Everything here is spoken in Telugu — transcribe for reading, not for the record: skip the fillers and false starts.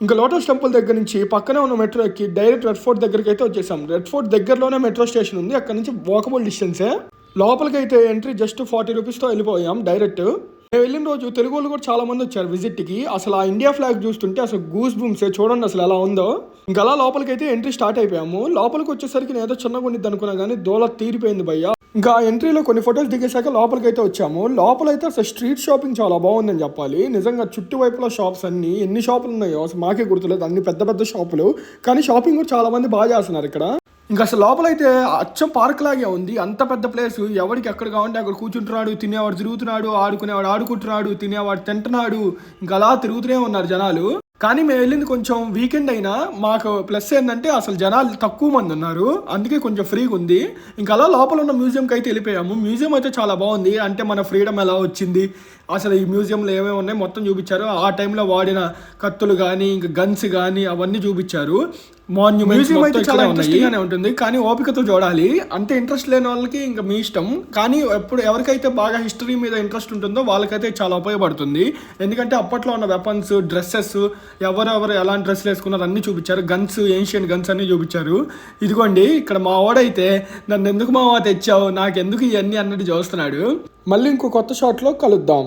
ఇంకా లోటస్ టెంపుల్ దగ్గర నుంచి పక్కనే ఉన్న మెట్రో ఎక్కి డైరెక్ట్ రెడ్ ఫోర్ట్ దగ్గరికి అయితే వచ్చేసాం. రెడ్ ఫోర్ట్ దగ్గరలోనే మెట్రో స్టేషన్ ఉంది, అక్కడ నుంచి వాకబుల్ డిస్టెన్సే. లోపలికి అయితే ఎంట్రీ జస్ట్ 40 రూపీస్తో వెళ్ళిపోయాం డైరెక్ట్. మేము వెళ్ళిన రోజు తెలుగు వాళ్ళు కూడా చాలా మంది వచ్చారు విజిట్కి. అసలు ఆ ఇండియా ఫ్లాగ్ చూస్తుంటే అసలు గూస్ బూమ్స్ చూడండి అసలు ఎలా ఉందో. ఇంకా అలా లోపలికి అయితే ఎంట్రీ స్టార్ట్ అయిపోయాము. లోపలికి వచ్చేసరికి నేను ఏదో చిన్నగా ఉండిద్ది అనుకున్నా కానీ దోల తీరిపోయింది భయ్య. ఇంకా ఎంట్రీలో కొన్ని ఫొటోస్ దిగేశాక లోపలికి అయితే వచ్చాము. లోపలైతే అసలు స్ట్రీట్ షాపింగ్ చాలా బాగుందని చెప్పాలి. నిజంగా చుట్టువైపుల షాప్స్ అన్ని ఎన్ని షాపులు ఉన్నాయో అసలు మాకే గుర్తులేదు, అన్ని పెద్ద పెద్ద షాపులు. కానీ షాపింగ్ కూడా చాలా మంది బాగా చేస్తున్నారు ఇక్కడ. ఇంకా అసలు లోపలైతే అచ్చం పార్క్ లాగే ఉంది, అంత పెద్ద ప్లేస్. ఎవరికి ఎక్కడ కావాలంటే అక్కడ కూర్చుంటున్నాడు, తినేవాడు తిరుగుతున్నాడు, ఆడుకునేవాడు ఆడుకుంటున్నాడు, తినేవాడు తింటున్నాడు. ఇంకా అలా తిరుగుతూనే ఉన్నారు జనాలు. కానీ మేము వెళ్ళింది కొంచెం వీకెండ్ అయినా మాకు ప్లస్ ఏంటంటే అసలు జనాలు తక్కువ మంది ఉన్నారు, అందుకే కొంచెం ఫ్రీగా ఉంది. ఇంకా అలా లోపల ఉన్న మ్యూజియంకి అయితే వెళ్ళిపోయాము. మ్యూజియం అయితే చాలా బాగుంది, అంటే మన ఫ్రీడమ్ ఎలా వచ్చింది, అసలు ఈ మ్యూజియంలో ఏమేమి ఉన్నాయి మొత్తం చూపించారు. ఆ టైంలో వాడిన కత్తులు కానీ ఇంకా గన్స్ కానీ అవన్నీ చూపించారు. మ్యూజియం అయితే చాలా ఇంట్రెస్టింగ్ గానే ఉంటుంది, కానీ ఓపికతో చూడాలి. అంతే ఇంట్రెస్ట్ లేని వాళ్ళకి ఇంకా మీ ఇష్టం. కానీ ఎవరికైతే బాగా హిస్టరీ మీద ఇంట్రెస్ట్ ఉంటుందో వాళ్ళకైతే చాలా ఉపయోగపడుతుంది. ఎందుకంటే అప్పట్లో ఉన్న వెపన్స్, డ్రెస్సెస్, ఎవరెవరు ఎలాంటి డ్రెస్సులు వేసుకున్నారు అన్ని చూపించారు. గన్స్, ఏన్షియన్ గన్స్ అన్ని చూపించారు. ఇదిగోండి ఇక్కడ మా వాడైతే నన్ను ఎందుకు మావా తెచ్చావు, నాకెందుకు ఇవన్నీ అన్నట్టు చూస్తున్నాడు. మళ్ళీ ఇంకో కొత్త షాట్లో కలుద్దాం.